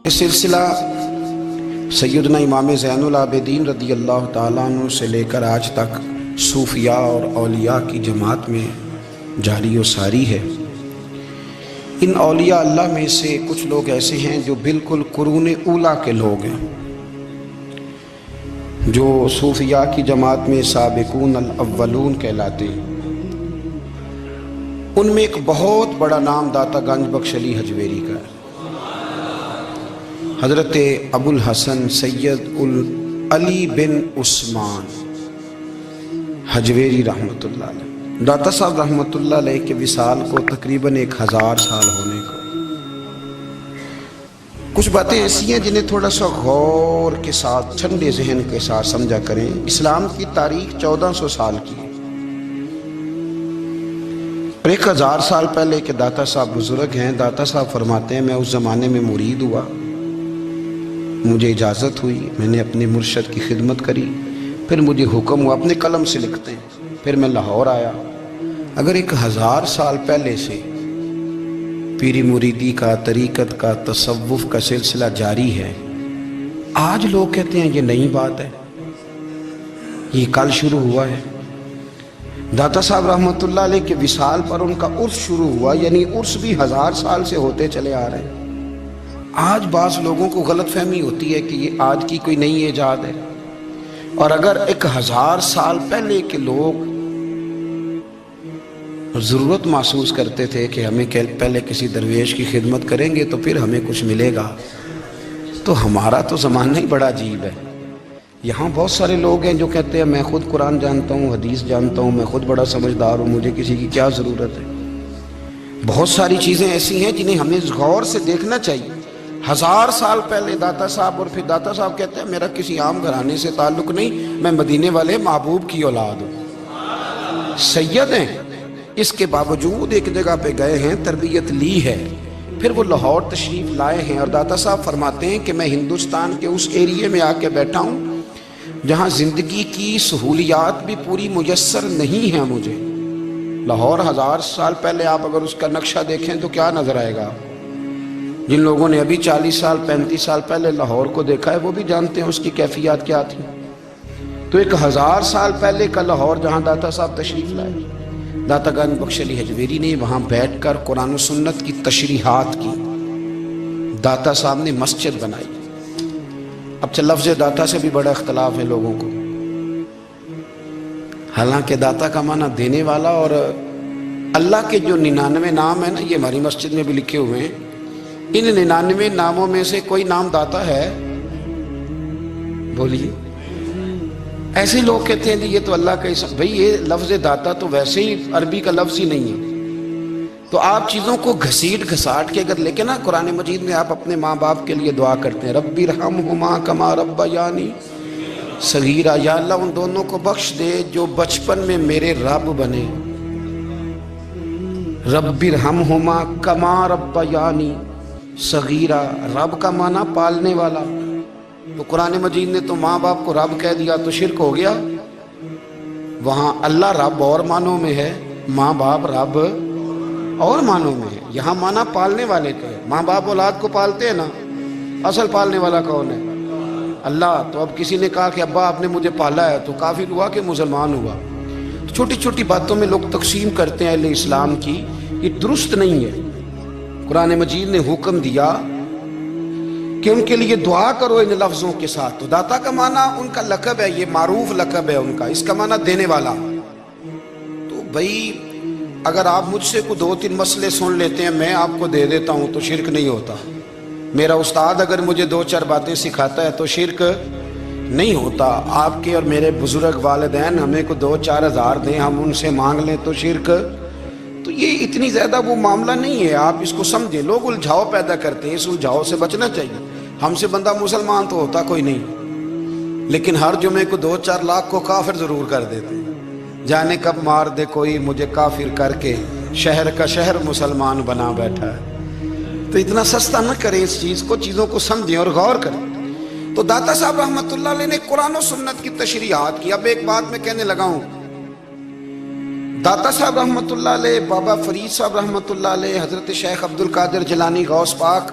یہ سلسلہ سیدنا امام زین العابدین رضی اللہ تعالیٰ عنہ سے لے کر آج تک صوفیاء اور اولیاء کی جماعت میں جاری و ساری ہے۔ ان اولیاء اللہ میں سے کچھ لوگ ایسے ہیں جو بالکل قرون اولیٰ کے لوگ ہیں، جو صوفیاء کی جماعت میں سابقون الاولون کہلاتے ہیں۔ ان میں ایک بہت بڑا نام داتا گنج بخش علی حجویری کا ہے۔ حضرت ابو الحسن سید علی بن عثمان حجویری رحمۃ اللہ علیہ، داتا صاحب رحمۃ اللہ علیہ کے وصال کو تقریباً 1000 سال ہونے کو۔ کچھ باتیں ایسی ہیں جنہیں تھوڑا سا غور کے ساتھ ٹھنڈے ذہن کے ساتھ سمجھا کریں۔ اسلام کی تاریخ 1400 سال کی ہے، اور 1000 سال پہلے کے داتا صاحب بزرگ ہیں۔ داتا صاحب فرماتے ہیں، میں اس زمانے میں مرید ہوا، مجھے اجازت ہوئی، میں نے اپنے مرشد کی خدمت کری، پھر مجھے حکم ہوا، اپنے قلم سے لکھتے ہیں، پھر میں لاہور آیا۔ اگر 1000 سال پہلے سے پیری مریدی کا، طریقت کا، تصوف کا سلسلہ جاری ہے، آج لوگ کہتے ہیں یہ نئی بات ہے، یہ کل شروع ہوا ہے۔ داتا صاحب رحمۃ اللہ علیہ کے وصال پر ان کا عرس شروع ہوا، یعنی عرس بھی 1000 سال سے ہوتے چلے آ رہے ہیں۔ آج بعض لوگوں کو غلط فہمی ہوتی ہے کہ یہ آج کی کوئی نئی ایجاد ہے، اور اگر 1000 سال پہلے کے لوگ ضرورت محسوس کرتے تھے کہ ہمیں پہلے کسی درویش کی خدمت کریں گے تو پھر ہمیں کچھ ملے گا، تو ہمارا تو زمانہ ہی بڑا عجیب ہے۔ یہاں بہت سارے لوگ ہیں جو کہتے ہیں میں خود قرآن جانتا ہوں، حدیث جانتا ہوں، میں خود بڑا سمجھدار ہوں، مجھے کسی کی کیا ضرورت ہے۔ بہت ساری چیزیں ایسی ہیں جنہیں ہمیں غور سے دیکھنا چاہیے۔ 1000 سال پہلے داتا صاحب، اور پھر داتا صاحب کہتے ہیں میرا کسی عام گھرانے سے تعلق نہیں، میں مدینے والے محبوب کی اولاد ہوں، سید ہیں۔ اس کے باوجود ایک جگہ پہ گئے ہیں، تربیت لی ہے، پھر وہ لاہور تشریف لائے ہیں، اور داتا صاحب فرماتے ہیں کہ میں ہندوستان کے اس ایریے میں آ کے بیٹھا ہوں جہاں زندگی کی سہولیات بھی پوری میسر نہیں ہیں مجھے۔ لاہور 1000 سال پہلے آپ اگر اس کا نقشہ دیکھیں تو کیا نظر آئے گا؟ جن لوگوں نے ابھی 40 سال 35 سال پہلے لاہور کو دیکھا ہے وہ بھی جانتے ہیں اس کی کیفیات کیا تھی۔ تو 1000 سال پہلے کا لاہور جہاں داتا صاحب تشریف لائے، داتا گنج بخش علی حجویری نے وہاں بیٹھ کر قرآن و سنت کی تشریحات کی۔ داتا صاحب نے مسجد بنائی۔ اب لفظ داتا سے بھی بڑا اختلاف ہے لوگوں کو، حالانکہ داتا کا معنی دینے والا، اور اللہ کے جو 99 نام ہیں نا، یہ ہماری مسجد میں بھی لکھے ہوئے ہیں، ان 99 ناموں میں سے کوئی نام داتا ہے؟ بولیے۔ ایسے لوگ کہتے ہیں یہ تو اللہ کا اسم، بھئی یہ لفظ داتا تو ویسے ہی عربی کا لفظ ہی نہیں ہے۔ تو آپ چیزوں کو گھسیٹ گھساٹ کے اگر لیکن نا، قرآن مجید میں آپ اپنے ماں باپ کے لیے دعا کرتے ہیں، رب ارحمہما کما ربیانی صغیرا، یا اللہ ان دونوں کو بخش دے جو بچپن میں میرے رب بنے۔ رب ارحمہما کما ربیانی صغیرہ، رب کا معنی پالنے والا، تو قرآن مجید نے تو ماں باپ کو رب کہہ دیا تو شرک ہو گیا۔ وہاں اللہ رب اور معنوں میں ہے، ماں باپ رب اور معنوں میں ہے۔ یہاں معنی پالنے والے کا ہے، ماں باپ اولاد کو پالتے ہیں نا، اصل پالنے والا کون ہے؟ اللہ۔ تو اب کسی نے کہا کہ ابا آپ نے مجھے پالا ہے، تو کافر ہوا کہ مسلمان ہوا؟ تو چھوٹی چھوٹی باتوں میں لوگ تقسیم کرتے ہیں اہل اسلام کی، یہ درست نہیں ہے۔ قرآن مجید نے حکم دیا کہ ان کے لیے دعا کرو ان لفظوں کے ساتھ۔ تو داتا کا معنی ان کا لقب ہے، یہ معروف لقب ہے ان کا، اس کا معنی دینے والا۔ تو بھئی اگر آپ مجھ سے کوئی 2-3 مسئلے سن لیتے ہیں، میں آپ کو دے دیتا ہوں تو شرک نہیں ہوتا۔ میرا استاد اگر مجھے 2-4 باتیں سکھاتا ہے تو شرک نہیں ہوتا۔ آپ کے اور میرے بزرگ والدین ہمیں کو 2-4 ہزار دیں، ہم ان سے مانگ لیں تو شرک، تو یہ اتنی زیادہ وہ معاملہ نہیں ہے۔ آپ اس کو سمجھیں، لوگ الجھاؤ پیدا کرتے ہیں، اس الجھاؤ سے بچنا چاہیے۔ ہم سے بندہ مسلمان تو ہوتا کوئی نہیں، لیکن ہر جمعے کو 2-4 لاکھ کو کافر ضرور کر دیتے ہیں۔ جانے کب مار دے کوئی مجھے کافر کر کے، شہر کا شہر مسلمان بنا بیٹھا ہے۔ تو اتنا سستا نہ کریں اس چیز کو، چیزوں کو سمجھیں اور غور کریں۔ تو داتا صاحب رحمۃ اللہ علیہ نے قرآن و سنت کی تشریحات کی۔ اب ایک بات میں کہنے لگا ہوں، داتا صاحب رحمۃ اللہ علیہ، بابا فرید صاحب رحمۃ اللہ علیہ، حضرت شیخ عبد القادر جیلانی غوث پاک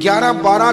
11-12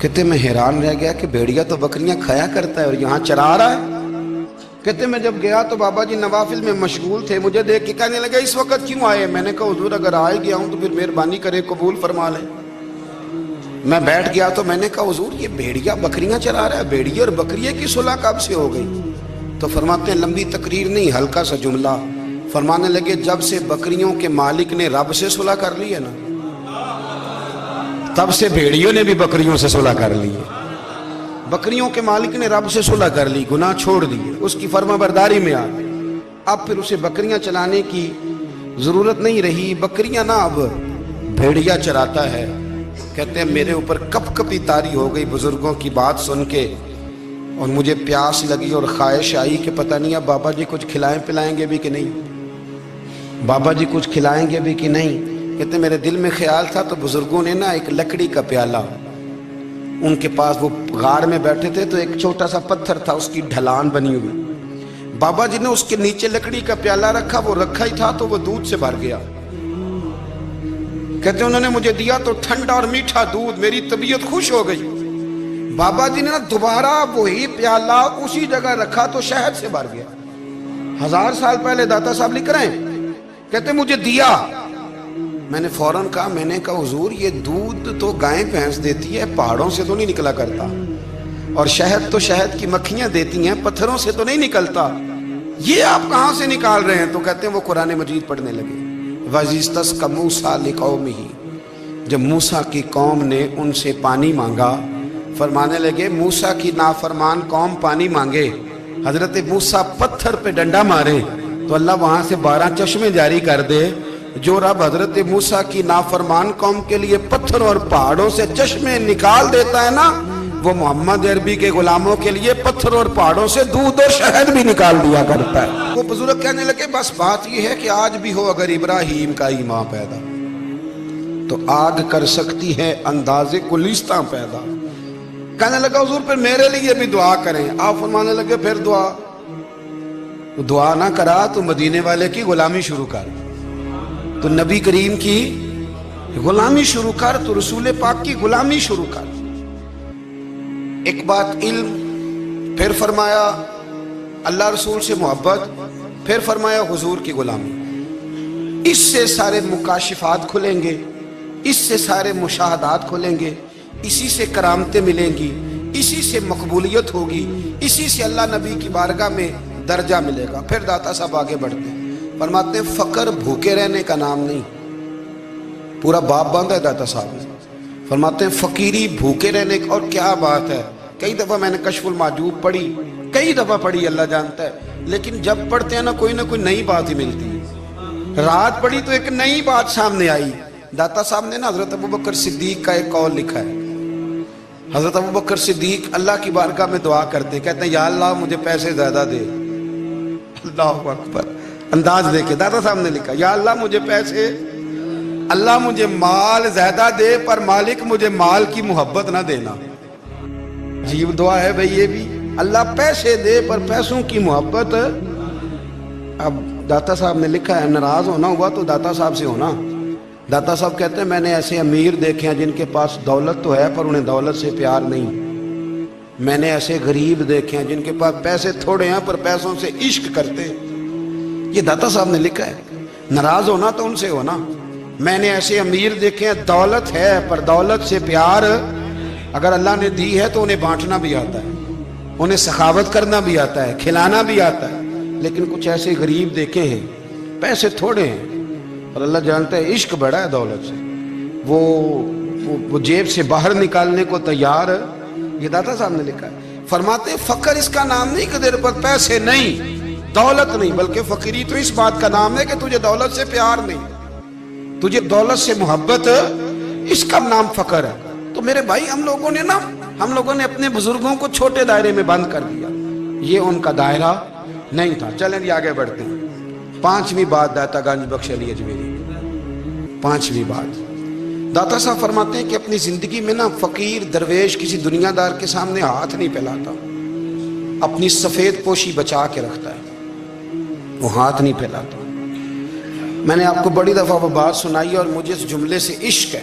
کہتے میں حیران رہ گیا کہ بھیڑیا تو بکریاں کھایا کرتا ہے اور یہاں چرا رہا ہے۔ کہتے میں جب گیا تو بابا جی نوافل میں مشغول تھے، مجھے دیکھ کے کہنے لگے اس وقت کیوں آئے؟ میں نے کہا حضور اگر آئے گیا ہوں تو پھر مہربانی کرے قبول فرما لیں۔ میں بیٹھ گیا تو میں نے کہا حضور یہ بھیڑیا بکریاں چرا رہا ہے، بھیڑیا اور بکریے کی صلح کب سے ہو گئی؟ تو فرماتے ہیں لمبی تقریر نہیں، ہلکا سا جملہ، فرمانے لگے جب سے بکریوں کے مالک نے رب سے صلح کر لی ہے نا، تب سے بھیڑیوں نے بھی بکریوں سے صلح کر لی ہے۔ بکریوں کے مالک نے رب سے صلح کر لی، گناہ چھوڑ دیے، اس کی فرما برداری میں آ گئے، اب پھر اسے بکریاں چلانے کی ضرورت نہیں رہی، بکریاں نہ اب بھیڑیا چراتا ہے۔ کہتے ہیں میرے اوپر کپ کپی طاری ہو گئی بزرگوں کی بات سن کے، اور مجھے پیاس لگی اور خواہش آئی کہ پتہ نہیں اب بابا جی کچھ کھلائیں پلائیں گے بھی کہ نہیں، بابا جی کچھ کھلائیں گے بھی کہ نہیں۔ کہتے میرے دل میں خیال تھا تو بزرگوں نے نا ایک لکڑی کا پیالہ، ان کے پاس وہ غار میں بیٹھے تھے تو ایک چھوٹا سا پتھر تھا، اس کی ڈھلان بنی ہوئی، بابا جی نے اس کے نیچے لکڑی کا پیالہ رکھا، وہ رکھا ہی تھا تو وہ دودھ سے بھر گیا۔ کہتے انہوں نے مجھے دیا تو ٹھنڈا اور میٹھا دودھ، میری طبیعت خوش ہو گئی۔ بابا جی نے دوبارہ وہی پیالہ اسی جگہ رکھا تو شہد سے بھر گیا۔ 1000 سال پہلے داتا صاحب لکھ رہے ہیں، کہتے مجھے دیا، میں نے فوراً کہا، میں نے کہا حضور یہ دودھ تو گائیں بھینس دیتی ہے، پہاڑوں سے تو نہیں نکلا کرتا، اور شہد تو شہد کی مکھیاں دیتی ہیں، پتھروں سے تو نہیں نکلتا، یہ آپ کہاں سے نکال رہے ہیں؟ تو کہتے ہیں وہ قرآن مجید پڑھنے لگے۔ وَإِذِ اسْتَسْقَى مُوسَىٰ لِقَوْمِهِ، جب موسیٰ کی قوم نے ان سے پانی مانگا، فرمانے لگے موسیٰ کی نافرمان قوم پانی مانگے، حضرت موسیٰ پتھر پہ ڈنڈا مارے تو اللہ وہاں سے 12 چشمے جاری کر دے۔ جو رب حضرت موسیٰ کی نافرمان قوم کے لیے پتھر اور پہاڑوں سے چشمے نکال دیتا ہے نا، وہ محمد عربی کے غلاموں کے لیے پتھر اور پہاڑوں سے دودھ اور شہد بھی نکال دیا کرتا ہے۔ وہ بزرگ کہنے لگے بس بات یہ ہے کہ آج بھی ہو اگر ابراہیم کا ایمان پیدا تو آگ کر سکتی ہے انداز گلستاں پیدا۔ کہنے لگا حضور پھر میرے لیے بھی دعا کریں۔ آپ فرمانے لگے پھر دعا نہ کرا تو مدینے والے کی غلامی شروع کر، تو نبی کریم کی غلامی شروع کر، تو رسول پاک کی غلامی شروع کر۔ ایک بات علم، پھر فرمایا اللہ رسول سے محبت، پھر فرمایا حضور کی غلامی۔ اس سے سارے مکاشفات کھلیں گے، اس سے سارے مشاہدات کھلیں گے، اسی سے کرامتیں ملیں گی، اسی سے مقبولیت ہوگی، اسی سے اللہ نبی کی بارگاہ میں درجہ ملے گا۔ پھر داتا صاحب آگے بڑھتے ہیں، فرماتے ہیں فقر بھوکے رہنے کا نام نہیں، پورا باپ باندھا ہے داتا صاحب نے۔ فرماتے ہیں فقیری بھوکے رہنے کا، اور کیا بات ہے، کئی دفعہ میں نے کشف المحجوب پڑھی، کئی دفعہ پڑھی، اللہ جانتا ہے، لیکن جب پڑھتے ہیں نا کوئی نہ کوئی نئی بات ہی ملتی ہے۔ رات پڑھی تو ایک نئی بات سامنے آئی۔ داتا صاحب نے نا حضرت ابوبکر صدیق کا ایک قول لکھا ہے۔ حضرت ابوبکر صدیق اللہ کی بارگاہ میں دعا کرتے، کہتے ہیں یا اللہ مجھے پیسے زیادہ دے۔ اللہ اکبر، انداز دیکھے، داتا صاحب نے لکھا یا اللہ مجھے پیسے، اللہ مجھے مال زیادہ دے پر مالک مجھے مال کی محبت نہ دینا۔ عجیب دعا ہے بھئی یہ بھی، اللہ پیسے دے پر پیسوں کی محبت۔ اب داتا صاحب نے لکھا ہے ناراض ہونا ہوا تو داتا صاحب سے ہونا۔ داتا صاحب کہتے ہیں میں نے ایسے امیر دیکھے ہیں جن کے پاس دولت تو ہے پر انہیں دولت سے پیار نہیں، میں نے ایسے غریب دیکھے ہیں جن کے پاس پیسے تھوڑے ہیں پر پیسوں سے عشق کرتے ہیں۔ یہ داتا صاحب نے لکھا ہے، ناراض ہونا تو ان سے ہونا۔ میں نے ایسے امیر دیکھے ہیں دولت ہے پر دولت سے پیار، اگر اللہ نے دی ہے تو انہیں بانٹنا بھی آتا ہے، انہیں سخاوت کرنا بھی آتا ہے، کھلانا بھی آتا ہے، لیکن کچھ ایسے غریب دیکھے ہیں پیسے تھوڑے ہیں اور اللہ جانتا ہے عشق بڑا ہے دولت سے، وہ جیب سے باہر نکالنے کو تیار ہے۔ یہ داتا صاحب نے لکھا ہے۔ فرماتے فقر اس کا نام نہیں کہ تیرے پر پیسے نہیں، دولت نہیں، بلکہ فقیری تو اس بات کا نام ہے کہ تجھے دولت سے پیار نہیں، تجھے دولت سے محبت، اس کا نام فقر ہے۔ تو میرے بھائی ہم لوگوں نے اپنے بزرگوں کو چھوٹے دائرے میں بند کر دیا، یہ ان کا دائرہ نہیں تھا۔ چلیں جی آگے بڑھتے ہیں۔ 5ویں بات داتا گنج بخش علی اجمیری، 5ویں بات داتا صاحب فرماتے ہیں کہ اپنی زندگی میں نا فقیر درویش کسی دنیا دار کے سامنے ہاتھ نہیں پھیلاتا، اپنی سفید پوشی بچا کے رکھتا ہے، وہ ہاتھ نہیں پھیلاتا۔ میں نے آپ کو بڑی دفعہ وہ بات سنائی اور مجھے اس جملے سے عشق ہے،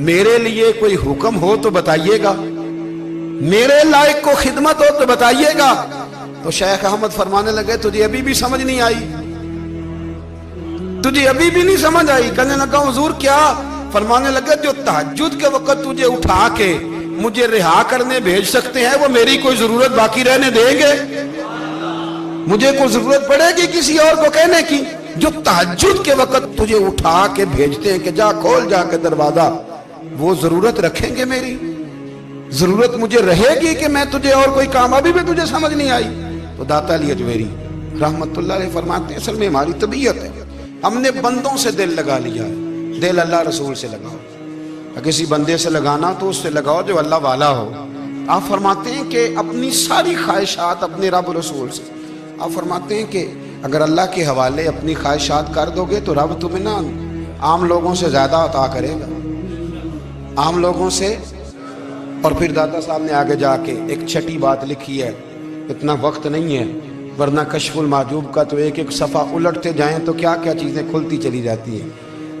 میرے لیے کوئی حکم ہو تو بتائیے گا, میرے لائق کو خدمت ہو تو بتائیے گا. تو شیخ احمد فرمانے لگے تجھے ابھی بھی سمجھ نہیں آئی, تجھے ابھی بھی نہیں سمجھ آئی. کہنے لگا حضور کیا؟ فرمانے لگے جو تہجد کے وقت تجھے اٹھا کے مجھے رہا کرنے بھیج سکتے ہیں وہ میری کوئی ضرورت باقی رہنے دیں گے؟ مجھے کوئی ضرورت پڑے گی کسی اور کو کہنے کی؟ جو تہجد کے وقت تجھے اٹھا کے بھیجتے ہیں کہ جا کھول جا کے دروازہ, وہ ضرورت رکھیں گے میری؟ ضرورت مجھے رہے گی کہ میں تجھے اور کوئی کام؟ ابھی بھی تجھے سمجھ نہیں آئی؟ تو داتا علی اجمیری رحمت اللہ علیہ فرماتے ہیں اصل میں ہماری طبیعت ہے, ہم نے بندوں سے دل لگا لیا ہے. دل اللہ رسول سے لگاؤ, کسی بندے سے لگانا تو اس سے لگاؤ جو اللہ والا ہو. آپ فرماتے ہیں کہ اپنی ساری خواہشات اپنے رب رسول سے, آپ فرماتے ہیں کہ اگر اللہ کے حوالے اپنی خواہشات کر دو گے تو رب تمہیں نا عام لوگوں سے زیادہ عطا کرے گا, عام لوگوں سے. اور پھر داتا صاحب نے آگے جا کے ایک چھٹی بات لکھی ہے, اتنا وقت نہیں ہے ورنہ کشف المحجوب کا تو ایک ایک صفحہ الٹتے جائیں تو کیا کیا چیزیں کھلتی چلی جاتی ہیں.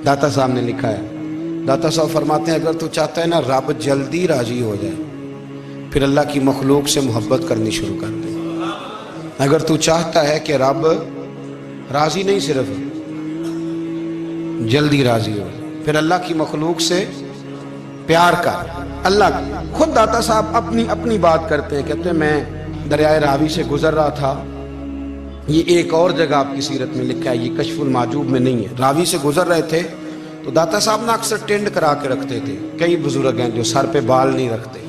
داتا صاحب نے لکھا ہے, داتا صاحب فرماتے ہیں اگر تو چاہتا ہے نا رب جلدی راضی ہو جائے پھر اللہ کی مخلوق سے محبت کرنی شروع کر دے. اگر تو چاہتا ہے کہ رب راضی نہیں صرف جلدی راضی ہو پھر اللہ کی مخلوق سے پیار کر. اللہ خود داتا صاحب اپنی بات کرتے ہیں, کہتے ہیں میں دریائے راوی سے گزر رہا تھا, یہ ایک اور جگہ آپ کی سیرت میں لکھا ہے, یہ کشف المحجوب میں نہیں ہے. راوی سے گزر رہے تھے تو داتا صاحب نے اکثر ٹینڈ کرا کے رکھتے تھے. کئی بزرگ ہیں جو سر پہ بال نہیں رکھتے,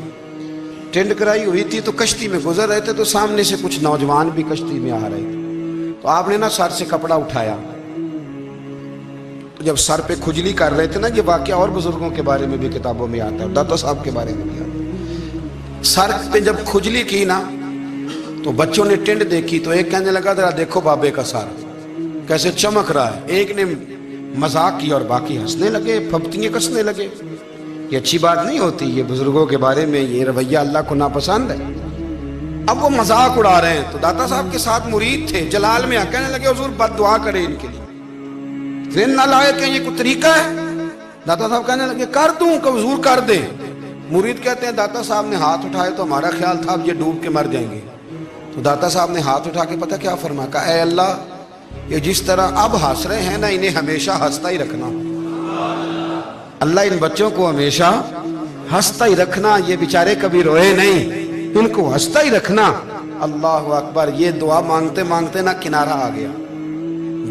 ٹینڈ کرائی ہوئی تھی تو کشتی میں گزر رہے تھے تو سامنے سے کچھ نوجوان بھی کشتی میں آ رہے تھے. تو آپ نے نا سر سے کپڑا اٹھایا, جب سر پہ کھجلی کر رہے تھے نا, یہ واقعہ اور بزرگوں کے بارے میں بھی کتابوں میں آتا ہے, داتا صاحب کے بارے میں بھی آتا ہے. سر پہ جب کھجلی کی نا تو بچوں نے ٹینڈ دیکھی تو ایک کہنے لگا ذرا دیکھو بابے کا سر کیسے چمک رہا ہے. ایک نے مذاق کیا اور باقی ہنسنے لگے, پھپتیاں کسنے لگے. یہ اچھی بات نہیں ہوتی, یہ بزرگوں کے بارے میں یہ رویہ اللہ کو ناپسند ہے. اب وہ مذاق اڑا رہے ہیں تو داتا صاحب کے ساتھ مرید تھے جلال میں, کہنے لگے حضور بد دعا کرے ان کے لیے, ذہن نہ لائے کہ یہ کوئی طریقہ ہے. داتا صاحب کہنے لگے کر دوں کہ حضور کر دے. مرید کہتے ہیں داتا صاحب نے ہاتھ اٹھائے تو ہمارا خیال تھا اب یہ ڈوب کے مر جائیں گے. تو داتا صاحب نے ہاتھ اٹھا کے پتہ کیا فرمایا, کہا اے اللہ یہ جس طرح اب ہنس رہے ہیں نا انہیں ہمیشہ ہنستا ہی رکھنا. اللہ ان بچوں کو ہمیشہ ہنستا ہی رکھنا, یہ بیچارے کبھی روئے نہیں, ان کو ہنستا ہی رکھنا. اللہ اکبر. یہ دعا مانگتے مانگتے نا کنارہ آ گیا.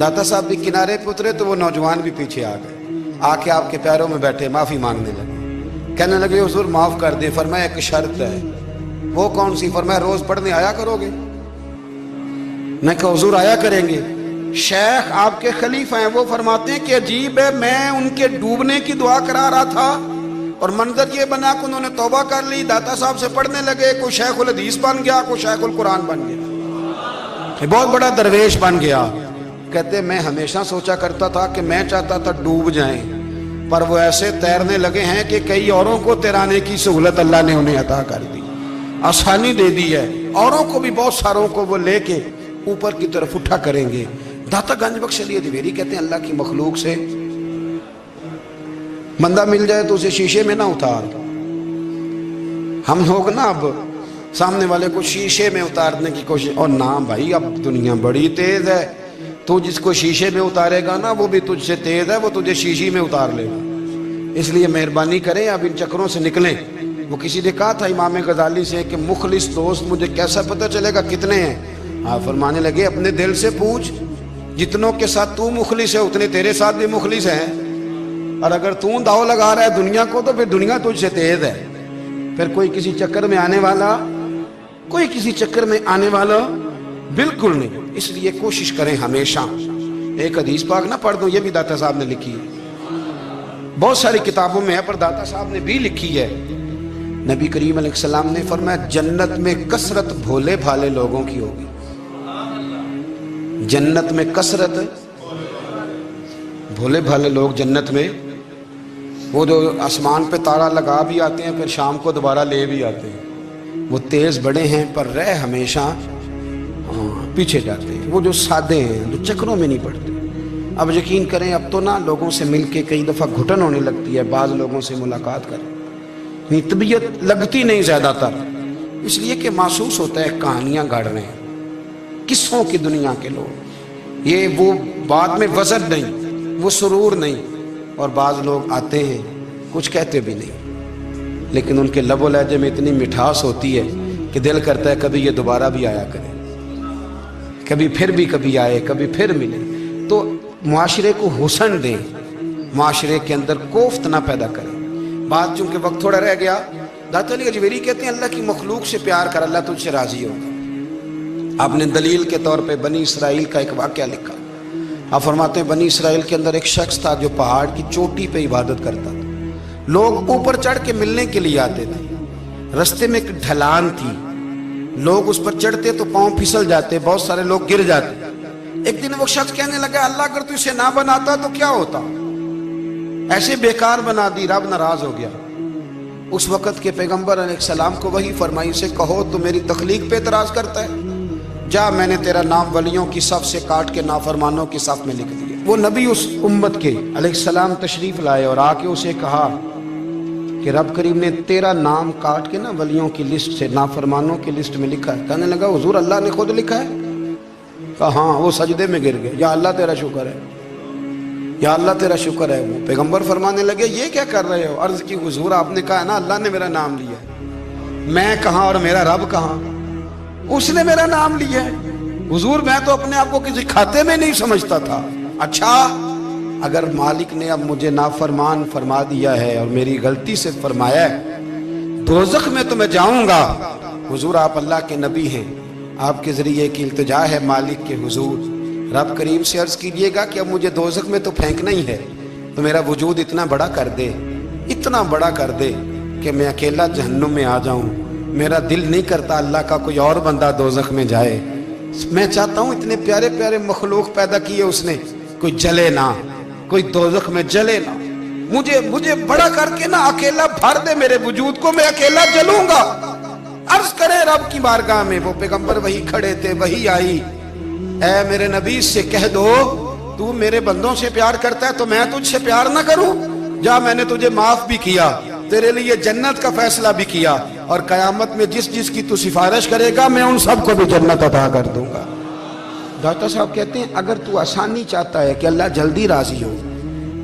داتا صاحب بھی کنارے پہ اترے تو وہ نوجوان بھی پیچھے آ گئے, آ کے آپ کے پیروں میں بیٹھے معافی مانگنے لگے. کہنے لگے حضور معاف کر دیں. فرمایا ایک شرط ہے. وہ کون سی؟ فرمایا روز پڑھنے آیا کرو گے. میں کہا حضور آیا کریں گے. شیخ آپ کے خلیفہ ہیں, وہ فرماتے ہیں کہ عجیب ہے, میں ان کے ڈوبنے کی دعا کرا رہا تھا اور منظر یہ بنا کہ انہوں نے توبہ کر لی, داتا صاحب سے پڑھنے لگے, کوئی شیخ الحدیث بن گیا, کوئی شیخ القرآن بن گیا, بہت بڑا درویش بن گیا. کہتے میں ہمیشہ سوچا کرتا تھا کہ میں چاہتا تھا ڈوب جائیں, پر وہ ایسے تیرنے لگے ہیں کہ کئی اوروں کو تیرانے کی سہولت اللہ نے انہیں عطا کر دی, آسانی دے دی ہے. اوروں کو بھی بہت ساروں کو وہ لے کے اوپر کی طرف اٹھا کریں گے. داتا گنج بخش علی اجمیری کہتے ہیں اللہ کی مخلوق سے بندہ مل جائے تو اسے شیشے میں نہ اتار. ہم لوگ نا اب سامنے والے کو شیشے میں اتارنے کی کوشش, اور نہ بھائی اب دنیا بڑی تیز ہے, تو جس کو شیشے میں اتارے گا نا وہ بھی تجھ سے تیز ہے, وہ تجھے شیشی میں اتار لے گا. اس لیے مہربانی کریں اب ان چکروں سے نکلیں. وہ کسی نے کہا تھا امام غزالی سے کہ مخلص دوست مجھے کیسا پتہ چلے گا کتنے ہیں؟ آپ فرمانے لگے اپنے دل سے پوچھ, جتنوں کے ساتھ تو مخلص ہے اتنے تیرے ساتھ بھی مخلص ہیں, اور اگر تو داؤ لگا رہا ہے دنیا کو تو پھر دنیا تجھ سے تیز ہے. پھر کوئی کسی چکر میں آنے والا بالکل نہیں. اس لیے کوشش کریں ہمیشہ. ایک حدیث پاک نہ پڑھ دوں, یہ بھی داتا صاحب نے لکھی ہے, بہت ساری کتابوں میں ہے پر داتا صاحب نے بھی لکھی ہے. نبی کریم علیہ السلام نے فرمایا جنت میں کثرت بھولے بھالے لوگوں کی ہوگی. جنت میں کثرت بھولے بھالے لوگ جنت میں, وہ جو آسمان پہ تارا لگا بھی آتے ہیں پھر شام کو دوبارہ لے بھی آتے ہیں, وہ تیز بڑے ہیں پر رہ ہمیشہ پیچھے جاتے ہیں. وہ جو سادے ہیں جو چکروں میں نہیں پڑتے, اب یقین کریں اب تو نا لوگوں سے مل کے کئی دفعہ گھٹن ہونے لگتی ہے، بعض لوگوں سے ملاقات کریں طبیعت لگتی نہیں زیادہ تر، اس لیے کہ محسوس ہوتا ہے کہانیاں گھڑ رہے ہیں، قصوں کی دنیا کے لوگ، یہ وہ بعد میں وزن نہیں، وہ سرور نہیں، اور بعض لوگ آتے ہیں کچھ کہتے بھی نہیں، لیکن ان کے لب و لہجے میں اتنی مٹھاس ہوتی ہے کہ دل کرتا ہے کبھی یہ دوبارہ بھی آیا کرے، کبھی کبھی آئے، کبھی پھر ملے۔ تو معاشرے کو حسن دیں، معاشرے کے اندر کوفت نہ پیدا کریں۔ بات چونکہ وقت تھوڑا رہ گیا، داتا علی اجویری کہتے ہیں اللہ کی مخلوق سے پیار کر، اللہ تجھ سے راضی ہوگا۔ آپ نے دلیل کے طور پہ بنی اسرائیل کا ایک واقعہ لکھا، آپ فرماتے ہیں بنی اسرائیل کے اندر ایک شخص تھا جو پہاڑ کی چوٹی پہ عبادت کرتا تھا، لوگ اوپر چڑھ کے ملنے کے لیے آتے تھے، رستے میں ایک ڈھلان تھی، لوگ اس پر چڑھتے تو پاؤں پھسل جاتے، بہت سارے لوگ گر جاتے۔ ایک دن وہ شخص کہنے لگا اللہ اگر تو اسے نہ بناتا تو کیا ہوتا، ایسے بیکار بنا دی، رب ناراض ہو گیا۔ اس وقت کے پیغمبر علیہ السلام کو وحی فرمائی اسے کہو تو میری تخلیق پہ اعتراض کرتا ہے، جا میں نے تیرا نام ولیوں کی صف سے کاٹ کے نافرمانوں کی صف میں لکھ دیا۔ وہ نبی اس امت کے علیہ السلام تشریف لائے اور آ کے اسے کہا کہ رب کریم نے تیرا نام کاٹ کے نا ولیوں کی لسٹ سے نافرمانوں کی لسٹ میں لکھا ہے۔ کہنے لگا حضور اللہ نے خود لکھا ہے؟ کہا ہاں۔ وہ سجدے میں گر گئے، یا اللہ تیرا شکر ہے، یا اللہ تیرا شکر ہے۔ وہ پیغمبر فرمانے لگے یہ کیا کر رہے ہو؟ عرض کی حضور آپ نے کہا ہے نا اللہ نے میرا نام لیا ہے، میں کہاں اور میرا رب کہاں؟ اس نے میرا نام لیا ہے حضور، میں تو اپنے آپ کو کسی کھاتے میں نہیں سمجھتا تھا۔ اچھا اگر مالک نے اب مجھے نافرمان فرما دیا ہے اور میری غلطی سے فرمایا ہے دوزخ میں تو میں جاؤں گا۔ حضور آپ اللہ کے نبی ہیں، آپ کے ذریعے کی التجا ہے مالک کے حضور، رب کریم سے عرض کیجئے گا کہ اب مجھے دوزخ میں تو پھینکنا ہی ہے، تو میرا وجود اتنا بڑا کر دے، اتنا بڑا کر دے کہ میں اکیلا جہنم میں آ جاؤں۔ میرا دل نہیں کرتا اللہ کا کوئی اور بندہ دوزخ میں جائے، میں چاہتا ہوں اتنے پیارے پیارے مخلوق پیدا کیے اس نے، کوئی جلے نہ، کوئی دوزخ میں جلے نہ، مجھے بڑا کر کے نہ اکیلا بھر دے میرے وجود کو، میں اکیلا جلوں گا۔ عرض کرے رب کی بارگاہ میں، وہ پیغمبر وہی کھڑے تھے، وہی آئی، اے میرے نبی سے کہہ دو تو میرے بندوں سے پیار کرتا ہے تو میں تجھ سے پیار نہ کروں؟ جا میں نے تجھے معاف بھی کیا، تیرے لیے جنت کا فیصلہ بھی کیا، اور قیامت میں جس کی تو سفارش کرے گا میں ان سب کو بھی جنت عطا کر دوں گا۔ ڈاکٹر صاحب کہتے ہیں اگر تو آسانی چاہتا ہے کہ اللہ جلدی راضی ہو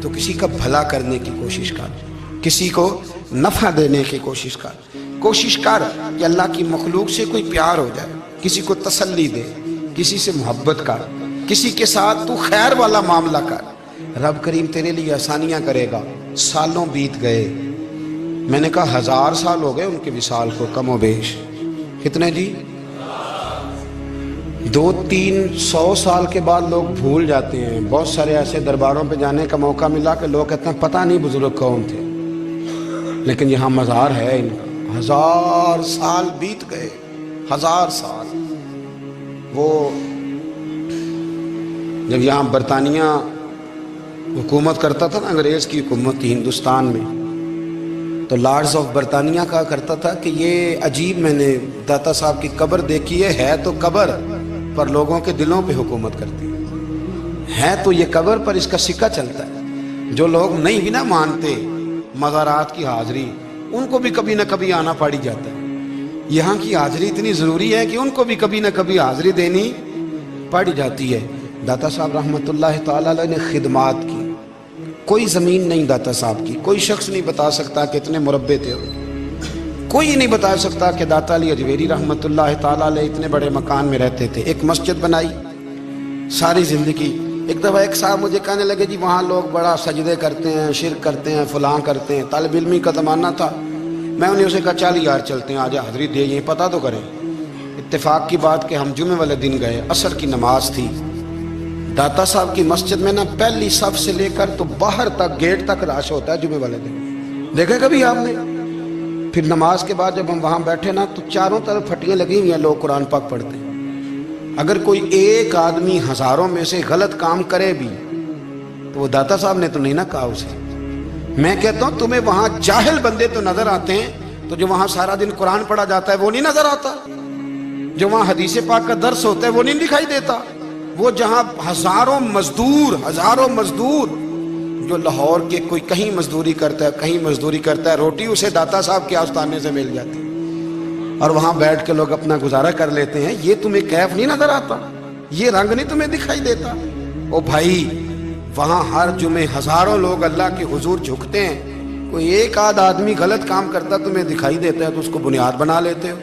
تو کسی کا بھلا کرنے کی کوشش کر، کسی کو نفع دینے کی کوشش کر کہ اللہ کی مخلوق سے کوئی پیار ہو جائے، کسی کو تسلی دے، کسی سے محبت کر، کسی کے ساتھ تو خیر والا معاملہ کر، رب کریم تیرے لیے آسانیاں کرے گا۔ سالوں بیت گئے، میں نے کہا 1000 سال ہو گئے ان کے وصال کو کم و بیش، کتنے جی؟ 200-300 سال کے بعد لوگ بھول جاتے ہیں۔ بہت سارے ایسے درباروں پہ جانے کا موقع ملا کہ لوگ کہتے ہیں پتہ نہیں بزرگ کون تھے، لیکن یہاں مزار ہے ان کا۔ 1000 سال بیت گئے، 1000 سال۔ وہ جب یہاں برطانیہ حکومت کرتا تھا نا، انگریز کی حکومت تھی ہندوستان میں، تو لارڈز آف برطانیہ کہا کرتا تھا کہ یہ عجیب، میں نے داتا صاحب کی قبر دیکھی ہے تو قبر پر لوگوں کے دلوں پہ حکومت کرتی ہے تو یہ قبر پر اس کا سکہ چلتا ہے۔ جو لوگ نہیں بھی نہ مانتے مزارات کی حاضری، ان کو بھی کبھی نہ کبھی آنا پڑی جاتا ہے۔ یہاں کی حاضری اتنی ضروری ہے کہ ان کو بھی کبھی نہ کبھی حاضری دینی پڑ جاتی ہے۔ داتا صاحب رحمۃ اللہ تعالیٰ علیہ نے خدمات کی، کوئی زمین نہیں داتا صاحب کی، کوئی شخص نہیں بتا سکتا کہ اتنے مربع تھے، کوئی نہیں بتا سکتا کہ داتا علی اجویری رحمۃ اللہ تعالیٰ علیہ اتنے بڑے مکان میں رہتے تھے۔ ایک مسجد بنائی ساری زندگی۔ ایک دفعہ ایک صاحب مجھے کہنے لگے جی وہاں لوگ بڑا سجدے کرتے ہیں، شرک کرتے ہیں، فلاں کرتے ہیں، طالب علمی کا زمانہ تھا۔ میں انہیں اسے کہا چل یار چلتے ہیں، آج حاضری دے، یہ پتہ تو کریں۔ اتفاق کی بات کہ ہم جمعے والے دن گئے، عصر کی نماز تھی، داتا صاحب کی مسجد میں نا پہلی صف سے لے کر تو باہر تک گیٹ تک رش ہوتا ہے جمعے والے دن، دیکھے کبھی آپ نے؟ پھر نماز کے بعد جب ہم وہاں بیٹھے نا تو چاروں طرف پھٹیاں لگی ہوئی ہیں، لوگ قرآن پاک پڑھتے ہیں۔ اگر کوئی ایک آدمی ہزاروں میں سے غلط کام کرے بھی تو وہ داتا صاحب نے تو نہیں نہ کہا اسے۔ میں کہتا ہوں تمہیں وہاں جاہل بندے تو نظر آتے ہیں، تو جو وہاں سارا دن قرآن پڑھا جاتا ہے وہ نہیں نظر آتا؟ جو وہاں حدیث پاک کا درس ہوتا ہے وہ نہیں دکھائی دیتا؟ وہ جہاں ہزاروں مزدور جو لاہور کے کوئی کہیں مزدوری کرتا ہے روٹی اسے داتا صاحب کے آستانے سے مل جاتی اور وہاں بیٹھ کے لوگ اپنا گزارا کر لیتے ہیں. یہ تمہیں کیف نہیں نظر آتا؟ یہ رنگ نہیں تمہیں دکھائی دیتا؟ او بھائی وہاں ہر جمعے ہزاروں لوگ اللہ کے حضور جھکتے ہیں. کوئی ایک آدھ آدمی غلط کام کرتا تمہیں دکھائی دیتا ہے تو اس کو بنیاد بنا لیتے ہو.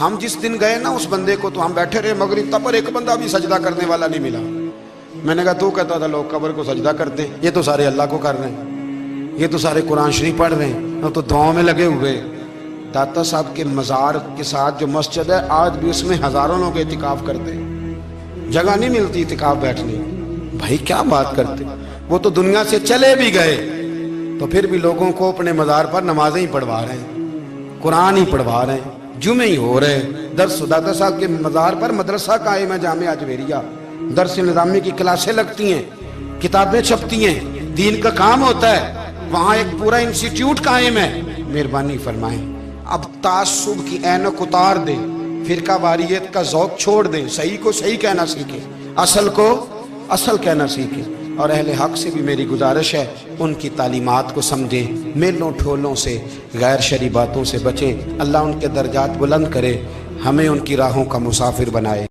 ہم جس دن گئے نا اس بندے کو تو ہم بیٹھے رہے مغرب تب پر ایک بندہ بھی سجدہ کرنے والا نہیں ملا. میں نے کہا تو کہتا تھا لوگ قبر کو سجدہ کرتے ہیں, یہ تو سارے اللہ کو کر رہے ہیں, یہ تو سارے قرآن شریف پڑھ رہے ہیں, تو دعاؤں میں لگے ہوئے. داتا صاحب کے مزار کے ساتھ جو مسجد ہے آج بھی اس میں ہزاروں لوگ اعتکاف کرتے ہیں, جگہ نہیں ملتی اعتکاف بیٹھنے. بھائی کیا بات کرتے, وہ تو دنیا سے چلے بھی گئے تو پھر بھی لوگوں کو اپنے مزار پر نمازیں ہی پڑھوا رہے ہیں, قرآن ہی پڑھوا رہے ہیں, جمعے ہی ہو رہے ہیں. درس داتا صاحب کے مزار پر مدرسہ قائم ہے جامعہ اجویریہ, درس نظامی کی کلاسیں لگتی ہیں, کتابیں چھپتی ہیں, دین کا کام ہوتا ہے, وہاں ایک پورا انسٹیٹیوٹ قائم ہے. مہربانی فرمائیں اب تعصب کی اینک اتار دیں, فرقہ واریت کا ذوق چھوڑ دیں, صحیح کو صحیح کہنا سیکھیں, اصل کو اصل کہنا سیکھیں. اور اہل حق سے بھی میری گزارش ہے ان کی تعلیمات کو سمجھیں, میلوں ٹھولوں سے غیر شرعی باتوں سے بچیں. اللہ ان کے درجات بلند کرے, ہمیں ان کی راہوں کا مسافر بنائے.